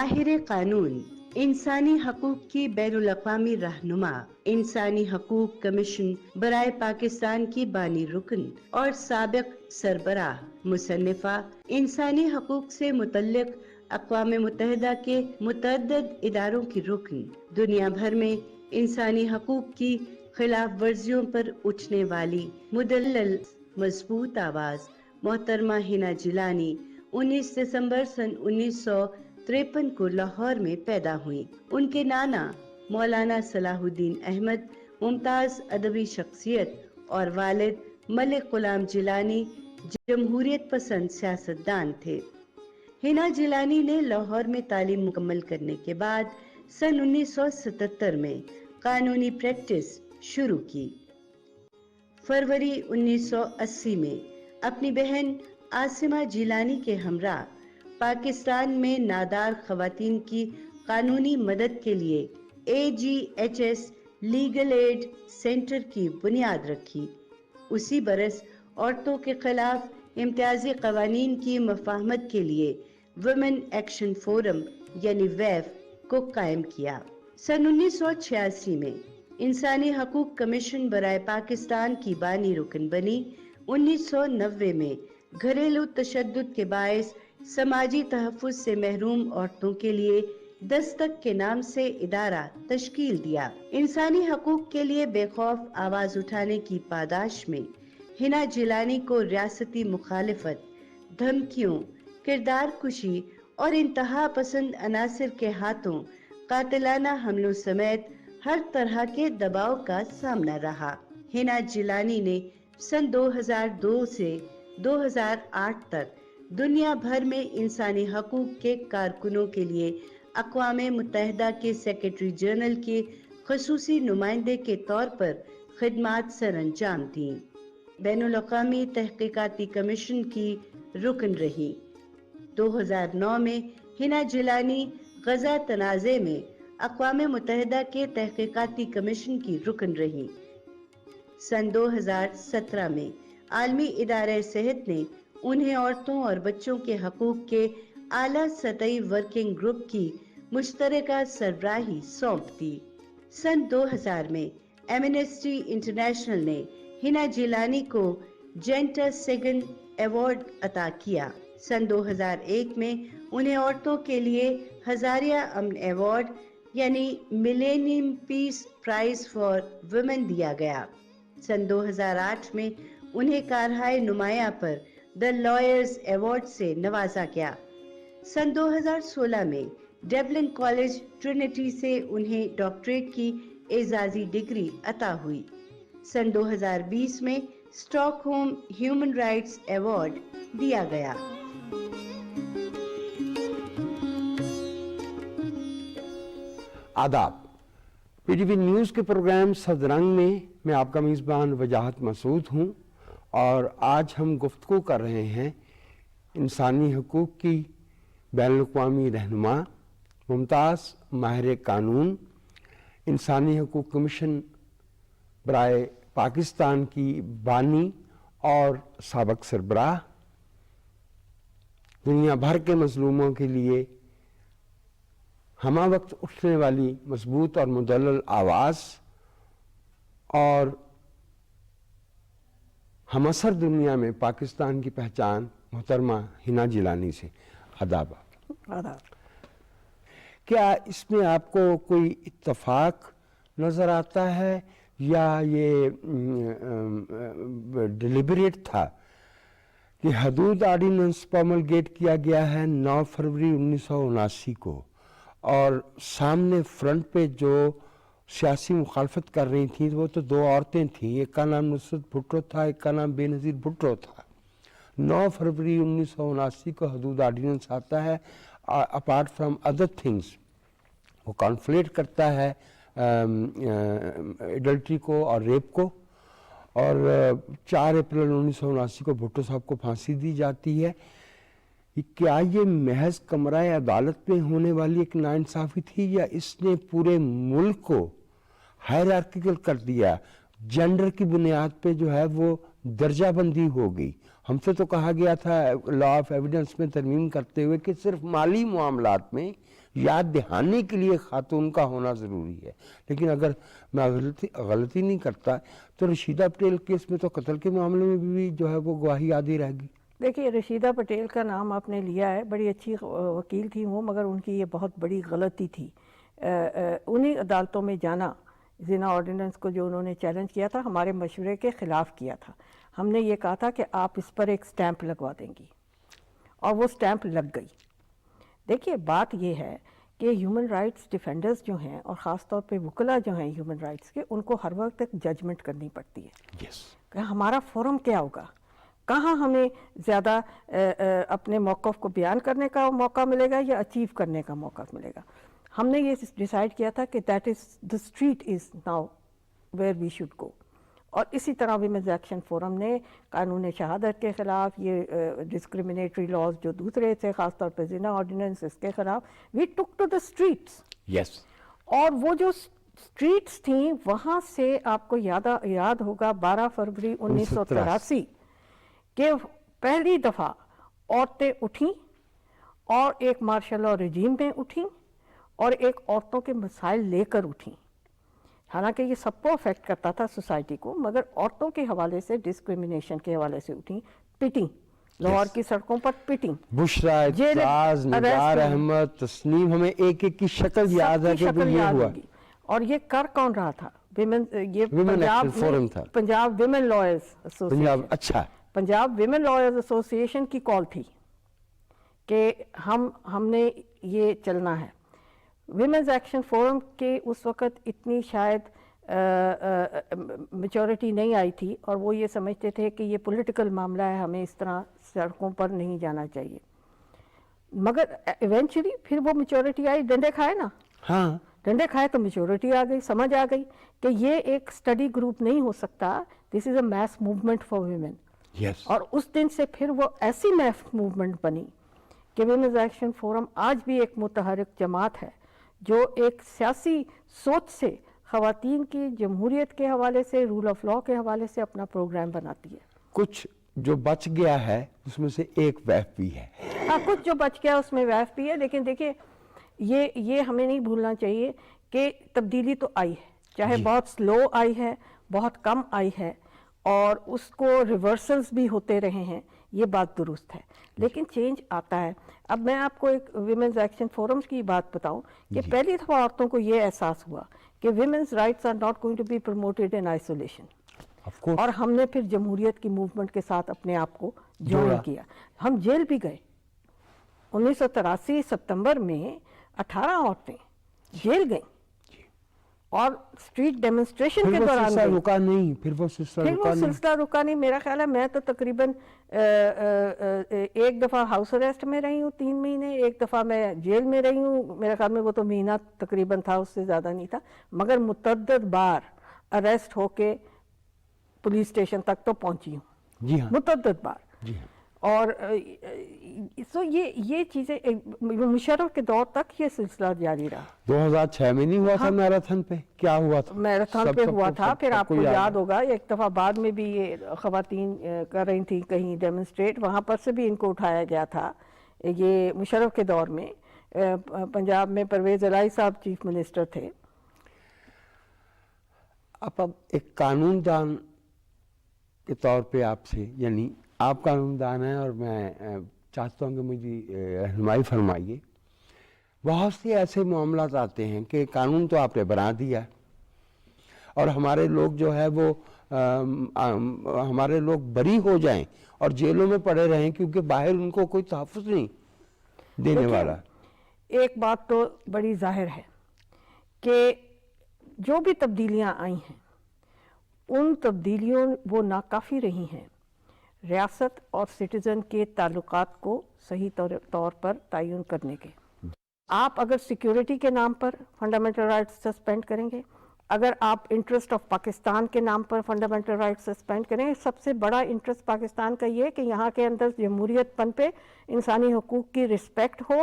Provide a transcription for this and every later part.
ماہر قانون، انسانی حقوق کی بین الاقوامی رہنما، انسانی حقوق کمیشن برائے پاکستان کی بانی رکن اور سابق سربراہ، مصنفہ، انسانی حقوق سے متعلق اقوام متحدہ کے متعدد اداروں کی رکن، دنیا بھر میں انسانی حقوق کی خلاف ورزیوں پر اٹھنے والی مدلل مضبوط آواز، محترمہ حنا جیلانی 19 دسمبر سن 1953 کو لاہور میں پیدا ہوئی۔ ان کے نانا مولانا صلاح الدین احمد ممتاز ادبی شخصیت اور والد ملک غلام جیلانی جمہوریت پسند سیاستدان تھے۔ حنا جیلانی نے لاہور میں تعلیم مکمل کرنے کے بعد سن 1977 میں قانونی پریکٹس شروع کی۔ فروری 1980 میں اپنی بہن عاصمہ جیلانی کے ہمراہ پاکستان میں نادار خواتین کی قانونی مدد کے لیے AGHS لیگل ایڈ سینٹر کی بنیاد رکھی۔ اسی برس عورتوں کے خلاف امتیازی قوانین کی مفاہمت کے لیے ویمن ایکشن فورم یعنی ویف کو قائم کیا۔ سن 1986 میں انسانی حقوق کمیشن برائے پاکستان کی بانی رکن بنی۔ 1990 میں گھریلو تشدد کے باعث سماجی تحفظ سے محروم عورتوں کے لیے دستک کے نام سے ادارہ تشکیل دیا۔ انسانی حقوق کے لیے بے خوف آواز اٹھانے کی پاداش میں حنا جیلانی کو ریاستی مخالفت، دھمکیوں، کردار کشی اور انتہا پسند عناصر کے ہاتھوں قاتلانہ حملوں سمیت ہر طرح کے دباؤ کا سامنا رہا۔ حنا جیلانی نے سن 2002 سے 2008 تک دنیا بھر میں انسانی حقوق کے کارکنوں کے لیے اقوام متحدہ کے سیکرٹری جنرل کے خصوصی نمائندے کے طور پر خدمات سر انجام دیں۔ بین الاقوامی تحقیقاتی کمیشن کی رکن رہی۔ 2009 میں حنا جیلانی غزہ تنازع میں اقوام متحدہ کے تحقیقاتی کمیشن کی رکن رہی۔ سن 2017 میں عالمی ادارہ صحت نے انہیں عورتوں اور بچوں کے حقوق کے اعلیٰ سطحی ورکنگ گروپ کی مشترکہ سربراہی سونپ دی۔ سن 2000 میں ایمنسٹی انٹرنیشنل نے حنا جیلانی کو جینٹر سیگن ایوارڈ عطا کیا۔ سن 2001 میں انہیں عورتوں کے لیے ہزاریہ امن ایوارڈ یعنی millennium peace prize for women دیا گیا۔ سن 2008 میں انہیں کارہائے نمایاں پر دی لائرز ایوارڈ سے نوازا گیا۔ سن 2016 میں ڈبلن کالج ٹرینٹی سے انہیں ڈاکٹریٹ کی اعزازی ڈگری عطا ہوئی۔ سن 2020 میں stock home human rights award دیا گیا۔ آداب۔ پی ٹی وی نیوز کے پروگرام صد رنگ میں آپ کا میزبان وجاہت مسعود ہوں، اور آج ہم گفتگو کر رہے ہیں انسانی حقوق کی بین الاقوامی رہنما، ممتاز ماہر قانون، انسانی حقوق کمیشن برائے پاکستان کی بانی اور سابق سربراہ، دنیا بھر کے مظلوموں کے لیے ہمہ وقت اٹھنے والی مضبوط اور مدلل آواز، اور ہم اثر دنیا میں پاکستان کی پہچان، محترمہ حنا جیلانی سے آداب۔ کیا اس میں آپ کو کوئی اتفاق نظر آتا ہے یا یہ ڈیلیبریٹ تھا کہ حدود آرڈیننس پروملگیٹ کیا گیا ہے 9 فروری 1979 کو، اور سامنے فرنٹ پہ جو سیاسی مخالفت کر رہی تھیں وہ تو 2 عورتیں تھیں، ایک کا نام نصرت بھٹو تھا، ایک کا نام بے نظیر بھٹو تھا۔ 9 فروری 1979 کو حدود آرڈیننس آتا ہے، اپارٹ فرام ادر تھنگس وہ کانفلیٹ کرتا ہے ایڈلٹری کو اور ریپ کو، اور 4 اپریل 1979 کو بھٹو صاحب کو پھانسی دی جاتی ہے۔ کیا یہ محض کمرہ عدالت میں ہونے والی ایک ناانصافی تھی، یا اس نے پورے ملک کو ہائرارکیکل کر دیا، جینڈر کی بنیاد پہ جو ہے وہ درجہ بندی ہو گئی؟ ہم سے تو کہا گیا تھا لا آف ایویڈنس میں ترمیم کرتے ہوئے کہ صرف مالی معاملات میں یاد دہانی کے لیے خاتون کا ہونا ضروری ہے. لیکن اگر میں غلطی نہیں کرتا تو رشیدہ پٹیل کیس میں تو قتل کے معاملے میں بھی جو ہے وہ گواہی آدھی رہ گئی. دیکھیے رشیدہ پٹیل کا نام آپ نے لیا ہے، بڑی اچھی وکیل تھی وہ، مگر ان کی یہ بہت بڑی غلطی تھی. انہی عدالتوں میں جانا، زنا آرڈیننس کو جو انہوں نے چیلنج کیا تھا ہمارے مشورے کے خلاف کیا تھا. ہم نے یہ کہا تھا کہ آپ اس پر ایک سٹیمپ لگوا دیں گی، اور وہ سٹیمپ لگ گئی. دیکھیے بات یہ ہے کہ ہیومن رائٹس ڈیفینڈرز جو ہیں، اور خاص طور پہ وکلا جو ہیں ہیومن رائٹس کے، ان کو ہر وقت ایک ججمنٹ کرنی پڑتی ہے کہ ہمارا فورم کیا ہوگا، کہاں ہمیں زیادہ اپنے موقف کو بیان کرنے کا موقع ملے گا یا اچیو کرنے کا موقع ملے گا. ہم نے یہ ڈیسائیڈ کیا تھا کہ that is the street is now where we should go. اور اسی طرح ویمنز ایکشن فورم نے قانون شہادت کے خلاف، یہ ڈسکریمنیٹری لاز جو دوسرے تھے، خاص طور پہ زنا آرڈیننس، اس کے خلاف وی ٹک ٹو دا اسٹریٹس. اور وہ جو اسٹریٹس تھیں وہاں سے آپ کو یاد ہوگا 12 فروری 1983 کہ پہلی دفعہ عورتیں اٹھیں اور ایک مارشل لا رجیم میں اٹھیں اور ایک عورتوں کے مسائل لے کر اٹھیں. حالانکہ یہ سب کو افیکٹ کرتا تھا سوسائٹی کو، مگر عورتوں کے حوالے سے ڈسکریمنیشن کے حوالے سے اٹھیں. پیٹنگ، لاہور کی سڑکوں پر پیٹنگ. بشرا، اعتراض، نگار احمد، تسنیم، ہمیں ایک ایک کی شکل یاد ہے کہ یہ ہوا. اور یہ کر کون رہا تھا؟ یہ پنجاب ویمن لائرز ایسوسیشن. اچھا، پنجاب ویمن لائرز ایسوسیشن کی کال تھی کہ ہم نے یہ چلنا ہے. ویمنز ایکشن فورم کے اس وقت اتنی شاید میچورٹی نہیں آئی تھی، اور وہ یہ سمجھتے تھے کہ یہ پولیٹیکل معاملہ ہے، ہمیں اس طرح سڑکوں پر نہیں جانا چاہیے. مگر ایونچولی پھر وہ میچورٹی آئی، ڈنڈے کھائے نا. ہاں، ڈنڈے کھائے تو میچورٹی آ گئی، سمجھ آ گئی کہ یہ ایک اسٹڈی گروپ نہیں ہو سکتا، دس از اے میس موومنٹ فار ویمن. اور اس دن سے پھر وہ ایسی میس موومنٹ بنی کہ ویمنز ایکشن فورم آج بھی ایک متحرک جماعت ہے جو ایک سیاسی سوچ سے خواتین کی جمہوریت کے حوالے سے، رول آف لا کے حوالے سے اپنا پروگرام بناتی ہے. کچھ جو بچ گیا ہے اس میں سے ایک ویف بھی ہے. ہاں، کچھ جو بچ گیا اس میں ویف بھی ہے. لیکن دیکھیے یہ ہمیں نہیں بھولنا چاہیے کہ تبدیلی تو آئی ہے، چاہے بہت سلو آئی ہے، بہت کم آئی ہے، اور اس کو ریورسلز بھی ہوتے رہے ہیں، یہ بات درست ہے، لیکن چینج آتا ہے. اب میں آپ کو ایک ویمنز ایکشن فورمز کی بات بتاؤں کہ پہلی دفعہ عورتوں کو یہ احساس ہوا کہ women's rights are not going to be promoted in isolation. اور ہم نے پھر جمہوریت کی موومنٹ کے ساتھ اپنے آپ کو جوائن کیا. ہم جیل بھی گئے. 1983 ستمبر میں 18 عورتیں جیل گئیں، اور اسٹریٹ ڈیمونسٹریشن کے دوران رکا نہیں. پھر وہ سلسلہ رکا نہیں. میرا خیال ہے میں تو تقریباً ایک دفعہ ہاؤس اریسٹ میں رہی ہوں 3 مہینے، ایک دفعہ میں جیل میں رہی ہوں. میرے خیال میں وہ تو مہینہ تقریباً تھا، اس سے زیادہ نہیں تھا. مگر متعدد بار اریسٹ ہو کے پولیس اسٹیشن تک تو پہنچی ہوں. جی ہاں، متعدد بار. جی ہاں. اور سو یہ چیزیں مشرف کے دور تک یہ سلسلہ جاری رہا. 2006 میں نہیں ہوا تھا میراتھن پہ؟ کیا ہوا تھا؟ میراتھن پہ ہوا تھا. پھر آپ کو یاد ہوگا ایک دفعہ بعد میں بھی یہ خواتین کر رہی تھیں کہیں ڈیمونسٹریٹ، وہاں پر سے بھی ان کو اٹھایا گیا تھا. یہ مشرف کے دور میں پنجاب میں پرویز الہی صاحب چیف منسٹر تھے. اب ایک قانون دان کے طور پہ آپ سے، یعنی آپ قانون دان ہیں اور میں چاہتا ہوں کہ مجھے رہنمائی فرمائیے. بہت سے ایسے معاملات آتے ہیں کہ قانون تو آپ نے بنا دیا اور ہمارے لوگ جو ہے وہ ہمارے لوگ بری ہو جائیں اور جیلوں میں پڑے رہیں کیونکہ باہر ان کو کوئی تحفظ نہیں دینے والا. ایک بات تو بڑی ظاہر ہے کہ جو بھی تبدیلیاں آئی ہیں ان تبدیلیوں وہ ناکافی رہی ہیں ریاست اور سٹیزن کے تعلقات کو صحیح طور پر تعین کرنے کے. آپ اگر سیکیورٹی کے نام پر فنڈامنٹل رائٹس سسپینڈ کریں گے، اگر آپ انٹرسٹ آف پاکستان کے نام پر فنڈامنٹل رائٹس سسپینڈ کریں گے، سب سے بڑا انٹرسٹ پاکستان کا یہ ہے کہ یہاں کے اندر جمہوریت پن پہ انسانی حقوق کی رسپیکٹ ہو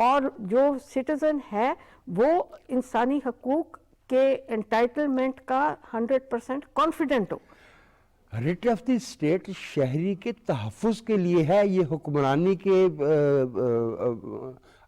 اور جو سٹیزن ہے وہ انسانی حقوق کے انٹائٹلمنٹ کا 100% confident who. Rate of the state شہری کے تحفظ کے لیے ہے. یہ حکمرانی کے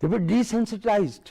They were desensitized.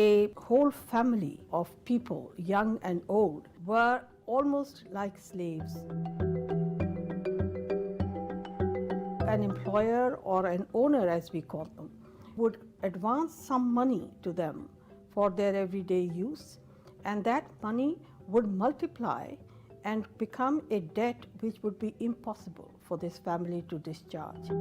A whole family of people, young and old, were almost like slaves. An employer or an owner, as we call them, would advance some money to them for their everyday use, and that money would multiply and become a debt which would be impossible for this family to discharge.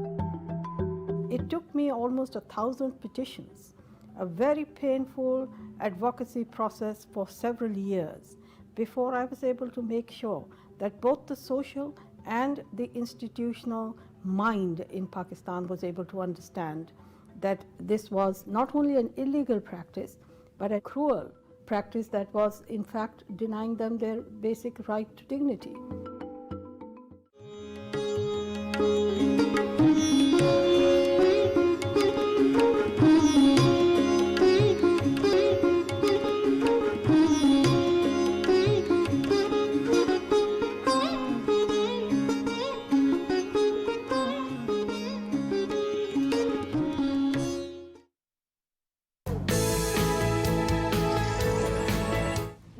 It took me almost 1,000 petitions, a very painful advocacy process for several years before I was able to make sure that both the social and the institutional mind in Pakistan was able to understand that this was not only an illegal practice, but a cruel practice that was in fact denying them their basic right to dignity.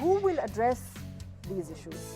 Who will address these issues?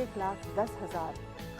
1,10,000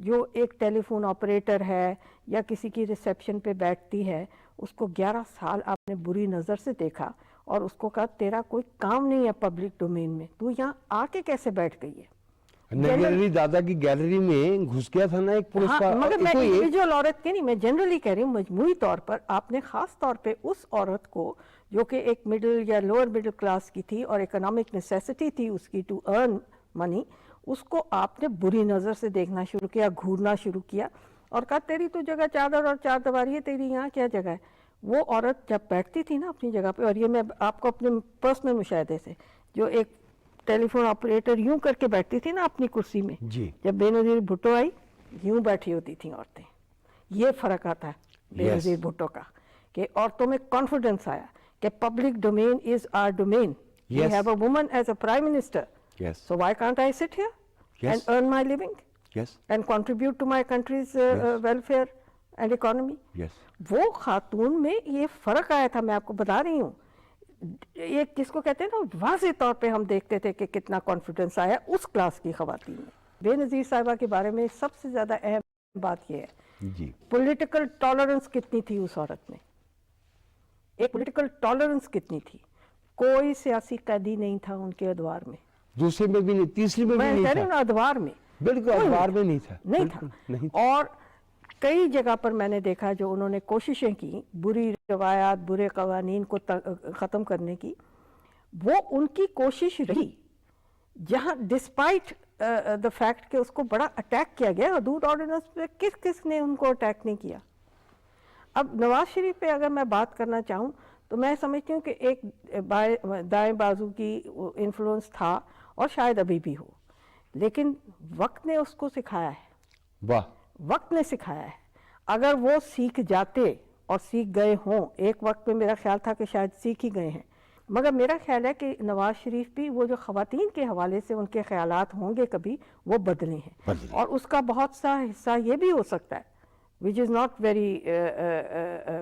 جو ایک ٹیلی phone operator ہے یا کسی کی reception پہ بیٹھتی ہے، اس کو 11 سال آپ نے بری نظر سے دیکھا اور اس کو کہا تیرا کوئی کام نہیں ہے پبلک ڈومین میں، تو یہاں آ کے کیسے بیٹھ گئی ہے؟ نگیری دادا کی گیلری میں گھس گیا تھا نا ایک پولیس کا. مگر میں انڈیویجول عورت کی نہیں، میں جنرلی کہہ رہی ہوں مجموعی طور پر آپ نے خاص طور پہ اس عورت کو جو کہ ایک مڈل یا لوور مڈل کلاس کی تھی اور اکنامک نیسیسٹی تھی اس کی ٹو ارن منی، اس کو آپ نے بری نظر سے دیکھنا شروع کیا، گھورنا شروع کیا اور کہا تیری تو جگہ چادر اور چار دیواری ہے، تیری یہاں کیا جگہ ہے؟ وہ عورت جب بیٹھتی تھی نا اپنی جگہ پہ، اور یہ میں آپ کو اپنے پرسنل مشاہدے سے، جو ایک ٹیلی فون آپریٹر یوں کر کے بیٹھتی تھی نا اپنی کرسی میں، جب بے نظیر بھٹو آئی یوں بیٹھی ہوتی تھیں عورتیں. یہ فرق آتا ہے بے نظیر بھٹو کا کہ عورتوں میں کانفیڈنس آیا کہ public domain is our domain. We have a woman as a prime minister. Yes. So why can't I sit here and earn my living? Yes. And contribute to my country's welfare and economy? Yes. وہ خاتون میں یہ فرق آیا تھا، میں آپ کو بتا رہی ہوں. ایک جس کو کہتے ہیں نا واضح طور پہ ہم دیکھتے تھے کہ کتنا کانفیڈنس آیا اس کلاس کی خواتین میں. بے نظیر صاحبہ کے بارے میں سب سے زیادہ اہم بات یہ ہے پولیٹیکل ٹالرنس کتنی تھی اس عورت میں. ایک پولیٹیکل ٹالرنس کتنی تھی. کوئی سیاسی قیدی نہیں تھا ان کے ادوار میں، دوسرے میں بھی نہیں، تیسری میں بھی نہیں تھا. میں ادوار میں بالکل ادوار میں نہیں تھا، نہیں تھا. اور کئی جگہ پر میں نے دیکھا جو انہوں نے کوششیں کی بری روایات، برے قوانین کو ختم کرنے کی، وہ ان کی کوشش رہی جہاں ڈسپائٹ دا فیکٹ کہ اس کو بڑا اٹیک کیا گیا. حدود آرڈیننس پہ کس نے ان کو اٹیک نہیں کیا. اب نواز شریف پہ اگر میں بات کرنا چاہوں تو میں سمجھتی ہوں کہ ایک دائیں بازو کی انفلوئنس تھا اور شاید ابھی بھی ہو، لیکن وقت نے اس کو سکھایا ہے. واہ، وقت نے سکھایا ہے. اگر وہ سیکھ جاتے اور سیکھ گئے ہوں، ایک وقت میں میرا خیال تھا کہ شاید سیکھ ہی گئے ہیں، مگر میرا خیال ہے کہ نواز شریف بھی وہ جو خواتین کے حوالے سے ان کے خیالات ہوں گے کبھی وہ بدلے ہیں، اور اس کا بہت سا حصہ یہ بھی ہو سکتا ہے which is not very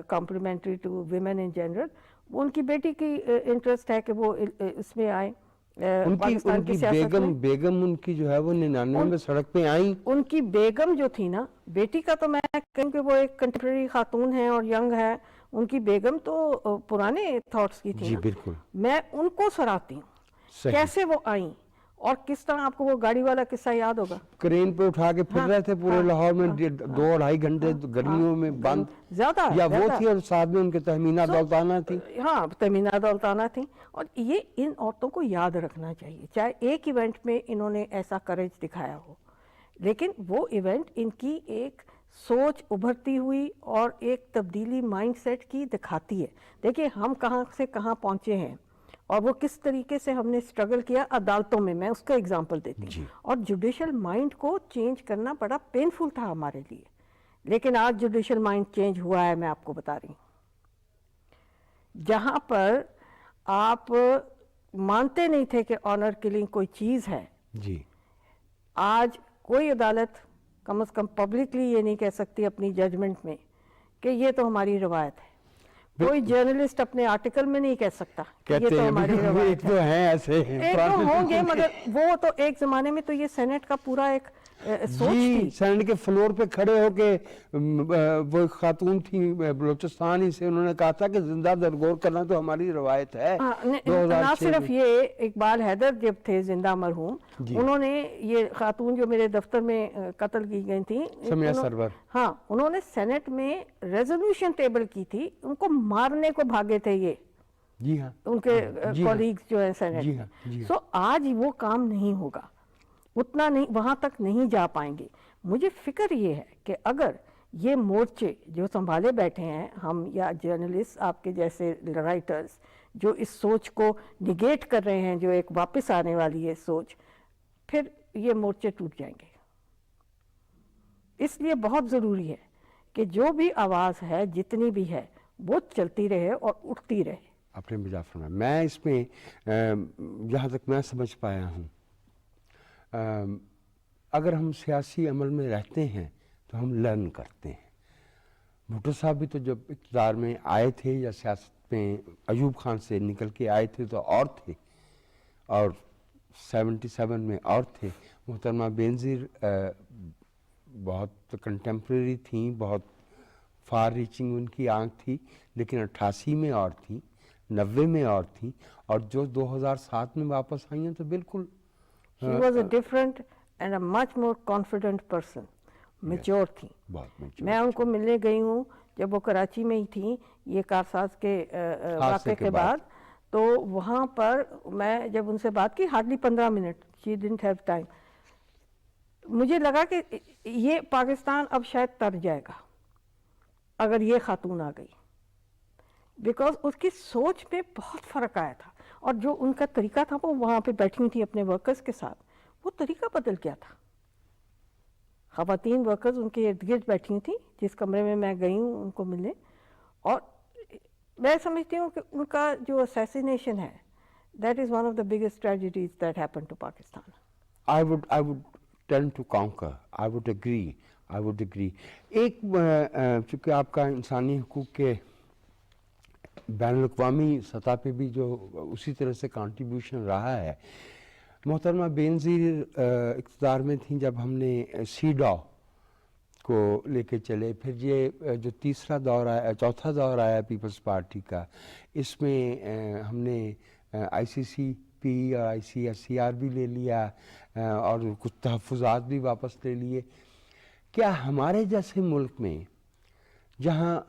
complimentary to women in general. ان کی بیٹی کی انٹرسٹ ہے کہ وہ اس میں آئیں پاکستان کی سیاست میں. بیگم ان کی جو ہے وہ 99 میں سڑک پہ آئیں. ان کی بیگم جو تھی نا، بیٹی کا تو میں کہوں کہ وہ ایک کنٹمپریری خاتون ہے اور ینگ ہے، ان کی بیگم تو پرانے تھاٹس کی تھی. جی بالکل. میں ان کو سراہتی ہوں کیسے وہ آئیں اور کس طرح. آپ کو وہ گاڑی والا قصہ یاد ہوگا، کرین پہ اٹھا کے پھر رہے تھے پورے لاہور میں 2-2.5 گھنٹے گرمیوں میں بند. زیادہ یا وہ تھی اور ساتھ میں ان کے تہمینہ دولتانہ تھی. ہاں تہمینہ دولتانہ تھی. اور یہ ان عورتوں کو یاد رکھنا چاہیے، چاہے ایک ایونٹ میں انہوں نے ایسا کریج دکھایا ہو، لیکن وہ ایونٹ ان کی ایک سوچ ابھرتی ہوئی اور ایک تبدیلی مائنڈ سیٹ کی دکھاتی ہے. دیکھیے ہم کہاں سے کہاں پہنچے ہیں اور وہ کس طریقے سے ہم نے سٹرگل کیا عدالتوں میں. میں اس کا اگزامپل دیتی ہوں. اور جوڈیشل مائنڈ کو چینج کرنا بڑا پینفل تھا ہمارے لیے، لیکن آج جوڈیشل مائنڈ چینج ہوا ہے. میں آپ کو بتا رہی ہوں جہاں پر آپ مانتے نہیں تھے کہ آنر کلنگ کوئی چیز ہے، جی آج کوئی عدالت کم از کم پبلکلی یہ نہیں کہہ سکتی اپنی ججمنٹ میں کہ یہ تو ہماری روایت ہے. کوئی جرنلسٹ اپنے آرٹیکل میں نہیں کہہ سکتا کہ یہ تو ہماری روایت ہے. ایک تو ہوں گے، مگر وہ تو ایک زمانے میں تو یہ سینٹ کا پورا ایک سوچ تھی. سینٹ کے فلور پہ کھڑے ہو کے وہ خاتون تھی بلوچستان ہی سے، انہوں نے کہا تھا کہ زندہ درگور کرنا تو ہماری روایت ہے. نہ صرف یہ، اقبال حیدر جب تھے زندہ مرحوم، انہوں نے یہ خاتون جو میرے دفتر میں قتل کی گئی تھی سمیہ سرور، ہاں انہوں نے سینٹ میں ریزولوشن ٹیبل کی تھی، ان کو مارنے کو بھاگے تھے یہ. جی ہاں، ان کے کولیگز جو ہیں سینٹ میں. سو آج وہ کام نہیں ہوگا، اتنا نہیں، وہاں تک نہیں جا پائیں گے. مجھے فکر یہ ہے کہ اگر یہ مورچے جو سنبھالے بیٹھے ہیں ہم یا جرنلسٹ آپ کے جیسے رائٹرز جو اس سوچ کو نگیٹ کر رہے ہیں، جو ایک واپس آنے والی ہے سوچ، پھر یہ مورچے ٹوٹ جائیں گے. اس لیے بہت ضروری ہے کہ جو بھی آواز ہے جتنی بھی ہے وہ چلتی رہے اور اٹھتی رہے. اپنے بجا فرمایا. میں اس میں جہاں تک میں سمجھ پایا ہوں، اگر ہم سیاسی عمل میں رہتے ہیں تو ہم لرن کرتے ہیں. بھٹو صاحب بھی تو جب اقتدار میں آئے تھے یا سیاست میں ایوب خان سے نکل کے آئے تھے تو اور تھے، اور 77 میں اور تھے. محترمہ بینظیر بہت کنٹمپریری تھیں, بہت فار ریچنگ ان کی آنکھ تھی, لیکن 88 میں اور تھیں, 90 میں اور تھیں, اور جو 2007 میں واپس آئی ہیں تو بالکل She was a different and a much more confident person. Mature تھیں. بہت mature میں ان کو ملنے گئی ہوں جب وہ کراچی میں ہی تھیں یہ کارساز کے واقعے کے بعد, تو وہاں پر میں جب ان سے بات کی hardly 15 minute, she didn't have time. مجھے لگا کہ یہ پاکستان اب شاید تر جائے گا اگر یہ خاتون آ گئی, بیکاز اس کی سوچ میں بہت فرق آیا تھا, اور جو ان کا طریقہ تھا وہ وہاں پہ بیٹھی تھی اپنے ورکرز کے ساتھ, وہ طریقہ بدل گیا تھا. خواتین ورکرز ان کے ارد گرد بیٹھی تھیں جس کمرے میں میں گئی ہوں ان کو ملنے, اور میں سمجھتی ہوں کہ ان کا جو اسیسینیشن ہے that is one of the biggest tragedies that happen to Pakistan. I would tend to concur. I would agree. ایک چونکہ آپ کا انسانی حقوق کے بین الاقوامی سطح پہ بھی جو اسی طرح سے کنٹریبیوشن رہا ہے, محترمہ بینظیر اقتدار میں تھیں جب ہم نے CEDAW کو لے کے چلے, پھر یہ جو تیسرا دور آیا, چوتھا دور آیا پیپلز پارٹی کا, اس میں ہم نے ICCP اور ICSCR بھی لے لیا, اور کچھ تحفظات بھی واپس لے لیے. کیا ہمارے جیسے ملک میں جہاں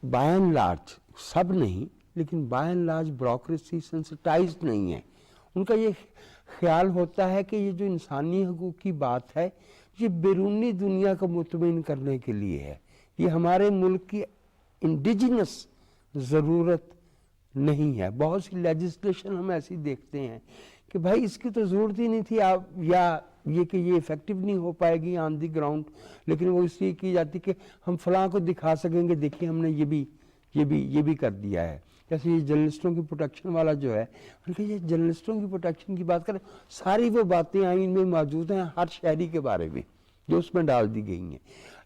بائی اینڈ لارج, سب نہیں لیکن by and large bureaucracy sensitised نہیں ہے, ان کا یہ خیال ہوتا ہے کہ یہ جو انسانی حقوق کی بات ہے یہ بیرونی دنیا کو مطمئن کرنے کے لیے ہے, یہ ہمارے ملک کی انڈیجنس ضرورت نہیں ہے. بہت سی لیجسلیشن ہم ایسی دیکھتے ہیں کہ بھائی اس کی تو ضرورت ہی نہیں تھی, آپ یا یہ کہ یہ افیکٹو نہیں ہو پائے گی آن دی گراؤنڈ, لیکن وہ اس لیے کی جاتی کہ ہم فلاں کو دکھا سکیں گے دیکھیے ہم نے یہ بھی کر دیا ہے. جیسے یہ جرنلسٹوں کی پروٹیکشن والا جو ہے, یہ جرنلسٹوں کی پروٹیکشن کی بات کریں, ساری وہ باتیں آئین میں موجود ہیں ہر شہری کے بارے میں جو اس میں ڈال دی گئی ہیں,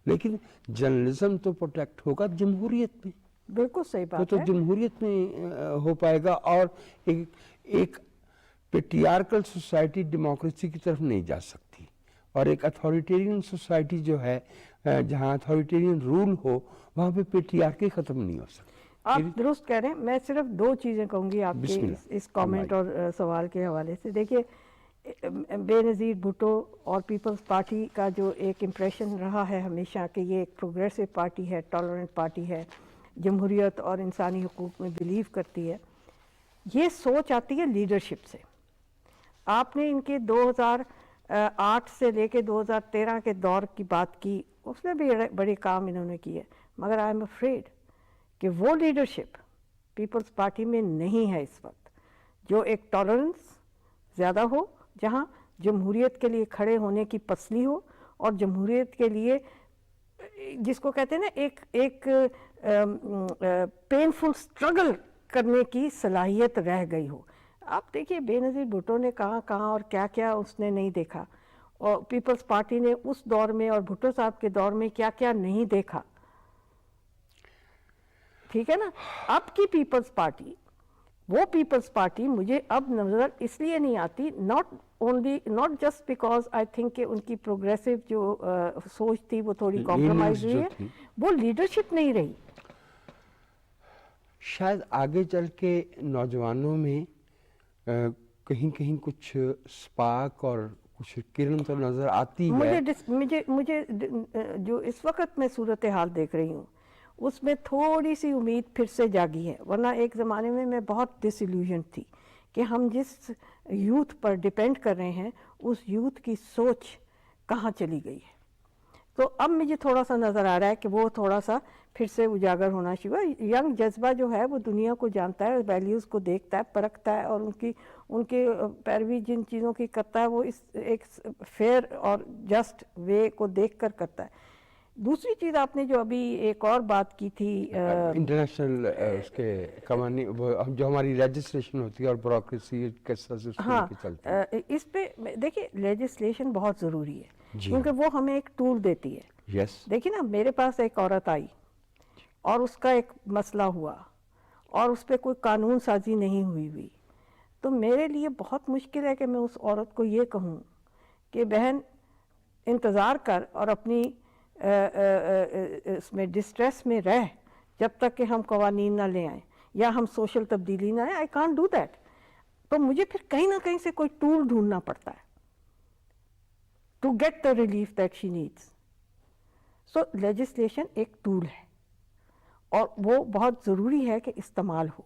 لیکن جرنلزم تو پروٹیکٹ ہوگا جمہوریت میں. بالکل صحیح بات تو ہے. جمہوریت میں ہو پائے گا, اور ایک پیٹریارکل سوسائٹی ڈیموکریسی کی طرف نہیں جا سکتی, اور ایک اتھارٹیرین سوسائٹی جو ہے جہاں اتھارٹیرین رول ہو وہاں پہ پیٹریارکی ختم نہیں ہو سکتی. آپ درست کہہ رہے ہیں. میں صرف 2 چیزیں کہوں گی آپ کے اس کامنٹ اور سوال کے حوالے سے. دیکھیے بے نظیر بھٹو اور پیپلز پارٹی کا جو ایک امپریشن رہا ہے ہمیشہ کہ یہ ایک پروگریسو پارٹی ہے, ٹالرنٹ پارٹی ہے, جمہوریت اور انسانی حقوق میں بلیو کرتی ہے, یہ سوچ آتی ہے لیڈرشپ سے. آپ نے ان کے 2008 سے لے کے 2013 کے دور کی بات کی, اس میں بھی بڑے کام انہوں نے کیے, مگر آئی ایم افریڈ کہ وہ لیڈرشپ پیپلز پارٹی میں نہیں ہے اس وقت, جو ایک ٹالرنس زیادہ ہو, جہاں جمہوریت کے لیے کھڑے ہونے کی پسلی ہو, اور جمہوریت کے لیے جس کو کہتے ہیں نا ایک پینفل سٹرگل کرنے کی صلاحیت رہ گئی ہو. آپ دیکھیے بے نظیر بھٹو نے کہاں اور کیا اس نے نہیں دیکھا, اور پیپلز پارٹی نے اس دور میں اور بھٹو صاحب کے دور میں کیا نہیں دیکھا. ٹھیک ہے نا. اب کی پیپلز پارٹی, وہ پیپلز پارٹی مجھے اب نظر اس لیے نہیں آتی, not just because I think کہ ان کی پروگریسو جو سوچ تھی وہ تھوڑی کمپرومائز ہوئی ہے, وہ لیڈرشپ نہیں رہی. شاید آگے چل کے نوجوانوں میں کہیں کچھ سپارک اور کچھ کرن تو نظر آتی ہے. مجھے جو اس وقت میں صورتحال دیکھ رہی ہوں اس میں تھوڑی سی امید پھر سے جاگی ہے, ورنہ ایک زمانے میں بہت ڈس ایلیوژن تھی کہ ہم جس یوتھ پر ڈیپینڈ کر رہے ہیں اس یوتھ کی سوچ کہاں چلی گئی ہے. تو اب مجھے تھوڑا سا نظر آ رہا ہے کہ وہ تھوڑا سا پھر سے اجاگر ہونا شروع. ینگ جذبہ جو ہے وہ دنیا کو جانتا ہے, ویلیوز کو دیکھتا ہے, پرکھتا ہے, اور ان کے پیروی جن چیزوں کی کرتا ہے وہ اس ایک فیئر اور جسٹ وے کو دیکھ کر کرتا ہے. دوسری چیز آپ نے جو ابھی ایک اور بات کی تھی انٹرنیشنل اس کے قوانین جو ہماری لیجسلیشن ہوتی ہے اور بیوروکریسی کس طرح سے چلتی ہے, اس پہ دیکھیے لیجسلیشن بہت ضروری ہے کیونکہ وہ ہمیں ایک ٹول دیتی ہے. دیکھیے نا, میرے پاس ایک عورت آئی اور اس کا ایک مسئلہ ہوا اور اس پہ کوئی قانون سازی نہیں ہوئی, تو میرے لیے بہت مشکل ہے کہ میں اس عورت کو یہ کہوں کہ بہن انتظار کر اور اپنی اس میں ڈسٹریس میں رہ جب تک کہ ہم قوانین نہ لے آئیں یا ہم سوشل تبدیلی نہ آئیں. I can't do that. تو مجھے پھر کہیں نہ کہیں سے کوئی ٹول ڈھونڈنا پڑتا ہے to get the relief that she needs. So legislation ایک ٹول ہے اور وہ بہت ضروری ہے کہ استعمال ہو.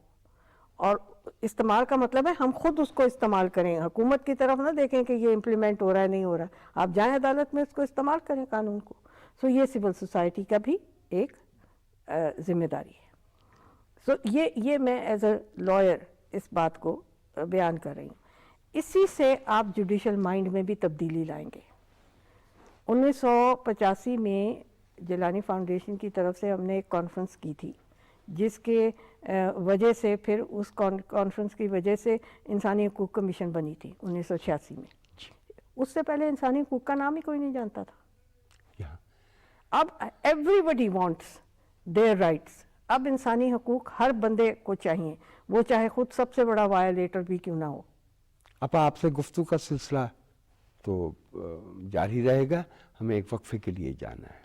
اور استعمال کا مطلب ہے ہم خود اس کو استعمال کریں, حکومت کی طرف نہ دیکھیں کہ یہ امپلیمنٹ ہو رہا ہے نہیں ہو رہا. آپ جائیں عدالت میں اس کو استعمال کریں قانون کو. سو یہ سول سوسائٹی کا بھی ایک ذمہ داری ہے. سو یہ میں ایز اے لائر اس بات کو بیان کر رہی ہوں. اسی سے آپ جوڈیشل مائنڈ میں بھی تبدیلی لائیں گے. 1985 میں جیلانی فاؤنڈیشن کی طرف سے ہم نے ایک کانفرنس کی تھی جس کے وجہ سے پھر اس کانفرنس کی وجہ سے انسانی حقوق کمیشن بنی تھی 1986 میں. اس سے پہلے انسانی حقوق کا نام ہی کوئی نہیں جانتا تھا. اب everybody wants their rights. اب انسانی حقوق ہر بندے کو چاہیے, وہ چاہے خود سب سے بڑا وائلیٹر بھی کیوں نہ ہو. اب آپ سے گفتگو کا سلسلہ تو جاری رہے گا. ہمیں ایک وقفے کے لیے جانا ہے.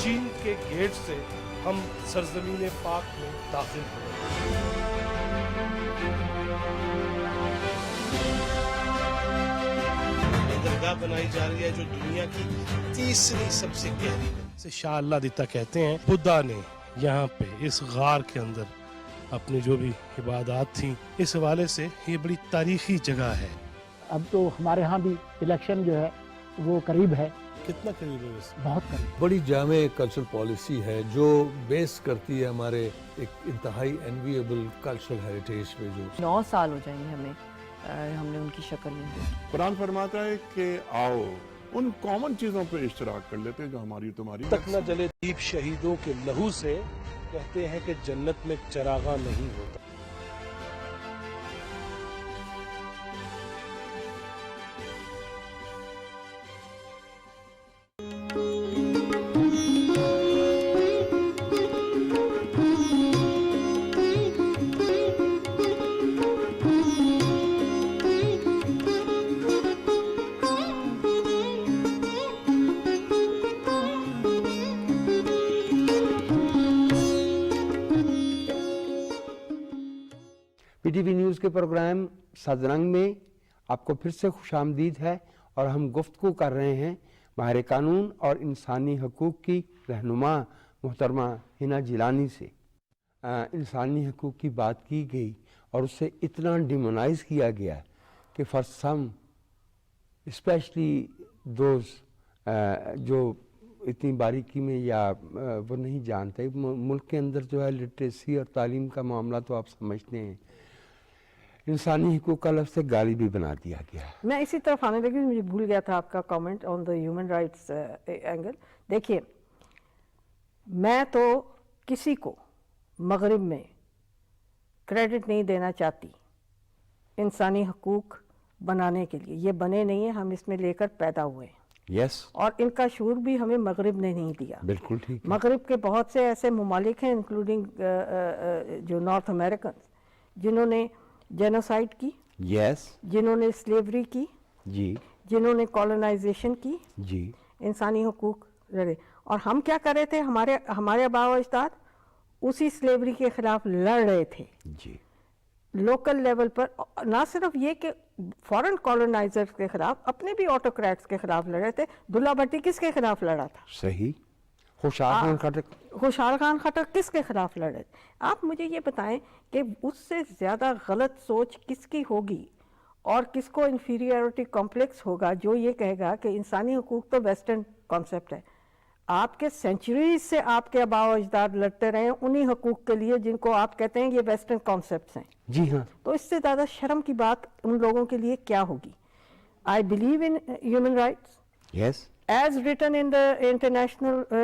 چین کے گیٹ سے ہم سرزمین پاک میں داخل ہوئے. درگاہ بنائی جا رہی ہے جو دنیا کی تیسری سب سے گہری ہے. شاہ اللہ دیتا کہتے ہیں بدھا نے یہاں پہ اس غار کے اندر اپنی جو بھی عبادات تھیں, اس حوالے سے یہ بڑی تاریخی جگہ ہے. اب تو ہمارے ہاں بھی الیکشن جو ہے وہ قریب ہے. کتنا قریب ہے اس بہت قریب. بڑی جامع کلچرل پالیسی ہے جو بیس کرتی ہے ہمارے ایک انتہائی انویبل کلچرل ہیریٹیج پہ. جو 9 سال ہو جائیں گے ہمیں, ہم نے ان کی شکل نہیں دیکھی. قرآن فرماتا ہے کہ آؤ ان کامن چیزوں پہ اشتراک کر لیتے ہیں جو ہماری تمہاری. تک نہ جلے دیپ شہیدوں کے لہو سے, کہتے ہیں کہ جنت میں چراغاں نہیں ہوتا. پی ٹی وی نیوز کے پروگرام سد رنگ میں آپ کو پھر سے خوش آمدید ہے, اور ہم گفتگو کر رہے ہیں ماہر قانون اور انسانی حقوق کی رہنما محترمہ حنا جیلانی سے. انسانی حقوق کی بات کی گئی اور اسے اتنا ڈیمونائز کیا گیا کہ فار سم اسپیشلی دوز جو اتنی باریکی میں یا وہ نہیں جانتے. ملک کے اندر جو ہے لٹریسی اور تعلیم کا معاملہ تو آپ سمجھتے ہیں, انسانی حقوق کا لفظ سے گالی بھی بنا دیا گیا. میں اسی طرف آنے لگی, مجھے بھول گیا تھا آپ کا comment on the human rights angle. دیکھیے, میں تو کسی کو مغرب میں کریڈٹ نہیں دینا چاہتی انسانی حقوق بنانے کے لیے. یہ بنے نہیں ہیں, ہم اس میں لے کر پیدا ہوئے ہیں. یس. اور ان کا شعور بھی ہمیں مغرب نے نہیں دیا. بالکل ٹھیک. مغرب کے بہت سے ایسے ممالک ہیں انکلوڈنگ جو نارتھ امریکنز جنہوں نے جینوسائڈ کی, یس, جنہوں نے سلیوری کی, جی, جنہوں نے کالونائزیشن کی, جی, انسانی حقوق لڑے. اور ہم کیا کر رہے تھے, ہمارے آباء و اجداد اسی سلیوری کے خلاف لڑ رہے تھے. جی, لوکل لیول پر. نہ صرف یہ کہ فورن کالونائزر کے خلاف, اپنے بھی آٹوکریٹس کے خلاف لڑ رہے تھے. دلہ بھٹی کس کے خلاف لڑا تھا؟ صحیح. خوشحال خان خٹک. خوشحال خان خٹک کس کے خلاف لڑے؟ آپ مجھے یہ بتائیں کہ اس سے زیادہ غلط سوچ کس کی ہوگی اور کس کو انفیریورٹی کمپلیکس ہوگا جو یہ کہے گا کہ انسانی حقوق تو ویسٹرن کانسیپٹ ہے. آپ کے سینچریز سے آپ کے آباء و اجداد لڑتے رہے ہیں انہی حقوق کے لیے جن کو آپ کہتے ہیں یہ ویسٹرن کانسیپٹس ہیں. جی ہاں. تو اس سے زیادہ شرم کی بات ان لوگوں کے لیے کیا ہوگی؟ I believe in human rights. Yes. as written in the international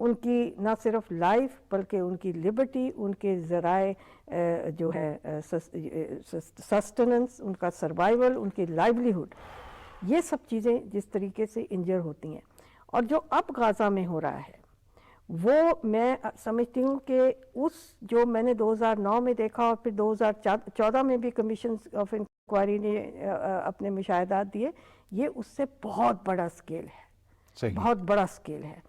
ان کی نہ صرف لائف بلکہ ان کی لبرٹی، ان کے ذرائع جو ہے سسٹننس، ان کا سروائیول، ان کی لائیولیہڈ، یہ سب چیزیں جس طریقے سے انجر ہوتی ہیں. اور جو اب غازہ میں ہو رہا ہے وہ میں سمجھتی ہوں کہ اس جو میں نے 2009 میں دیکھا اور پھر 2014 میں بھی کمیشن آف انکوائری نے اپنے مشاہدات دیے، یہ اس سے بہت بڑا اسکیل ہے، بہت بڑا اسکیل ہے.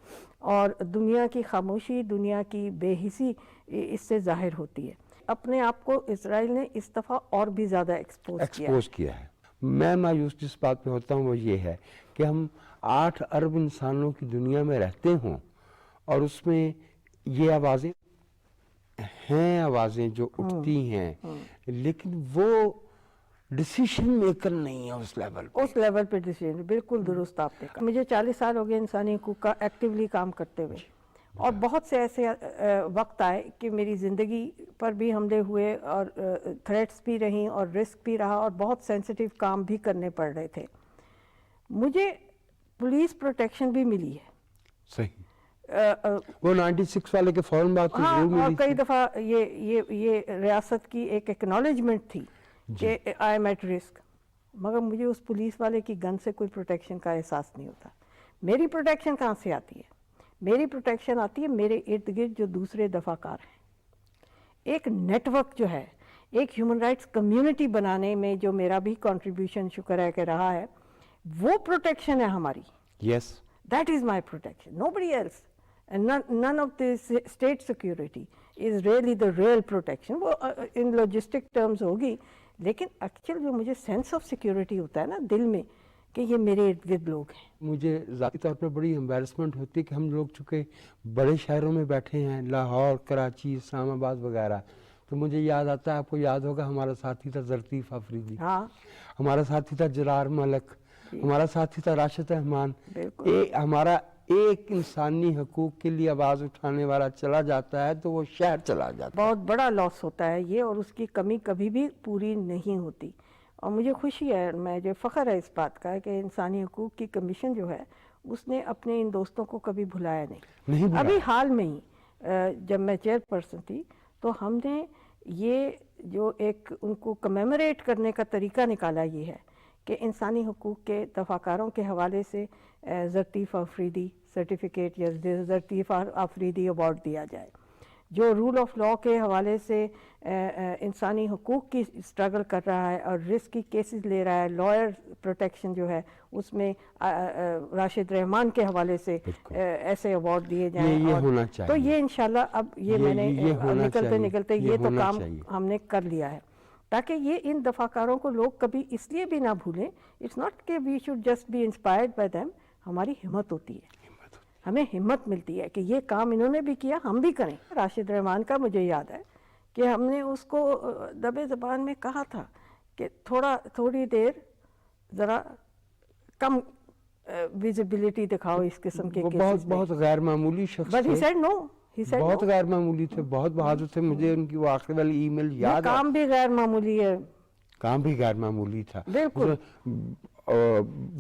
اور دنیا کی خاموشی، دنیا کی بے حسی اس سے ظاہر ہوتی ہے. اپنے آپ کو اسرائیل نے اس دفعہ اور بھی زیادہ ایکسپوز کیا ہے. میں مایوس جس بات پہ ہوتا ہوں وہ یہ ہے کہ ہم 8 ارب انسانوں کی دنیا میں رہتے ہوں اور اس میں یہ آوازیں ہیں، آوازیں جو اٹھتی ہیں، لیکن وہ ڈیسیشن میکر نہیں ہے اس لیول پہ ڈیسیجن. بالکل درست آپ نے کہا. مجھے 40 سال ہو گئے انسانی حقوق کا ایکٹیولی کام کرتے ہوئے، اور بہت سے ایسے وقت آئے کہ میری زندگی پر بھی حملے ہوئے اور تھریٹس بھی رہیں اور رسک بھی رہا اور بہت سینسیٹیو کام بھی کرنے پڑ رہے تھے. مجھے پولیس پروٹیکشن بھی ملی ہے. صحیح. وہ 96 والے کے فوراً بعد تو ضرور ملی. اور کئی دفعہ یہ ریاست کی ایک ایکنالجمنٹ تھی کہ آئی ایم ایٹ رسک، مگر مجھے اس پولیس والے کی گن سے کوئی پروٹیکشن کا احساس نہیں ہوتا. میری پروٹیکشن کہاں سے آتی ہے؟ میری پروٹیکشن آتی ہے میرے ارد گرد جو دوسرے دفاع کار ہیں. ایک نیٹ ورک جو ہے، ایک ہیومن رائٹس کمیونٹی بنانے میں جو میرا بھی کنٹریبیوشن شکر ہے کہ رہا ہے، وہ پروٹیکشن ہے ہماری. Yes, that is my protection. Nobody else. None of the state security is really the real protection. وہ in logistic terms ہوگی، لیکن ایکچوئل جو مجھے سینس آف سیکیورٹی ہوتا ہے نا دل میں کہ یہ میرے ارد گرد لوگ ہیں. مجھے ذاتی طور پر بڑی امبیرسمنٹ ہوتی ہے کہ ہم لوگ چونکہ بڑے شہروں میں بیٹھے ہیں، لاہور، کراچی، اسلام آباد وغیرہ، تو مجھے یاد آتا ہے، آپ کو یاد ہوگا ہمارا ساتھی تھا زرطیف آفریدی، ہمارا ساتھی تھا جرار ملک، ہمارا ساتھی تھا راشد رحمان. ہمارا ایک انسانی حقوق کے لیے آواز اٹھانے والا چلا جاتا ہے تو وہ شہر چلا جاتا ہے. بہت بڑا لاس ہوتا ہے یہ، اور اس کی کمی کبھی بھی پوری نہیں ہوتی. اور مجھے خوشی ہے، مجھے فخر ہے اس بات کا کہ انسانی حقوق کی کمیشن جو ہے اس نے اپنے ان دوستوں کو کبھی بھلایا نہیں. ابھی حال میں ہی جب میں چیئر پرسن تھی تو ہم نے یہ جو ایک ان کو کمیموریٹ کرنے کا طریقہ نکالا، یہ ہے کہ انسانی حقوق کے دفاع کاروں کے حوالے سے زرطیف آفریدی سرٹیفکیٹ یا زرطیف آفریدی ایوارڈ دیا جائے. جو رول آف لاء کے حوالے سے انسانی حقوق کی اسٹرگل کر رہا ہے اور رسک کی کیسز لے رہا ہے، لائر پروٹیکشن جو ہے اس میں راشد رحمان کے حوالے سے ایسے ایوارڈ دیے جائیں. یہ ہونا چاہیے. تو یہ انشاءاللہ اب یہ میں نے نکلتے یہ تو کام ہم نے کر لیا ہے، تاکہ یہ ان دفاع کاروں کو لوگ کبھی اس لیے بھی نہ بھولیں. اٹس ناٹ کہ we should just be inspired by them. ہماری ہمت ہوتی ہے، ہمیں ہمت ملتی ہے کہ یہ کام انہوں نے بھی کیا، ہم بھی کریں. راشد رحمان کا مجھے یاد ہے کہ ہم نے اس کو دبے زبان میں کہا تھا کہ تھوڑی دیر ذرا کم ویزیبلٹی دکھاؤ اس قسم کے کیسز میں. بہت غیر معمولی شخص تھے. But he said no. بہت غیر معمولی تھے، بہت بہادر تھے. مجھے ان کی وہ آخری والی ای میل یاد ہے. کام بھی غیر معمولی ہے. کام بھی غیر معمولی تھا. بالکل.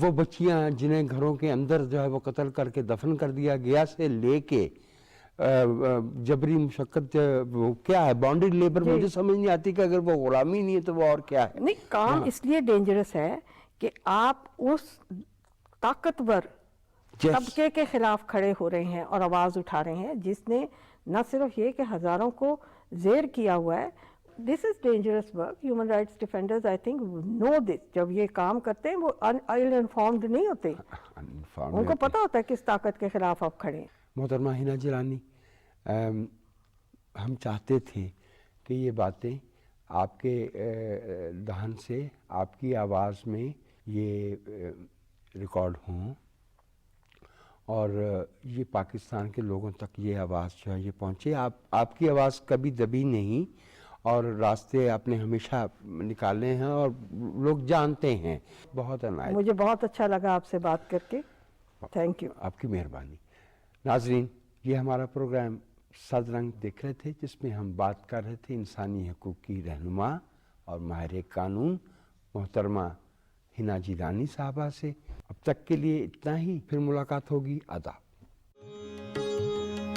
وہ بچیاں جنہیں گھروں کے اندر جو ہے وہ قتل کر کے دفن کر دیا گیا سے لے کے جبری مشقت، وہ کیا ہے بانڈیڈ لیبر، مجھے سمجھ نہیں آتی کہ اگر وہ غلامی نہیں ہے تو وہ اور کیا ہے. نہیں، کام اس لیے ڈینجرس ہے کہ آپ اس طاقتور طبقے کے خلاف کھڑے ہو رہے ہیں اور آواز اٹھا رہے ہیں جس نے نہ صرف یہ کہ ہزاروں کو زیر کیا ہوا ہے. This is dangerous work. Human rights defenders, I think, know this. جب یہ کام کرتے ہیں وہ ill-informed نہیں ہوتے، ان کو پتہ ہوتا ہے کس طاقت کے خلاف آپ کھڑے ہیں. محترمہ ہینا جیلانی، ہم چاہتے تھے کہ یہ باتیں آپ کے دہن سے، آپ کی آواز میں یہ ریکارڈ ہوں اور یہ پاکستان کے لوگوں تک یہ آواز جو ہے یہ پہنچے. آپ کی آواز کبھی دبی نہیں اور راستے آپ نے ہمیشہ نکالے ہیں اور لوگ جانتے ہیں. بہت عنایت. مجھے بہت اچھا لگا آپ سے بات کر کے. Thank you. آپ کی مہربانی. ناظرین، یہ ہمارا پروگرام سد رنگ دیکھ رہے تھے جس میں ہم بات کر رہے تھے انسانی حقوق کی رہنما اور ماہر قانون محترمہ ہینا جیلانی صاحبہ سے. اب تک کے لیے اتنا ہی، پھر ملاقات ہوگی. آداب.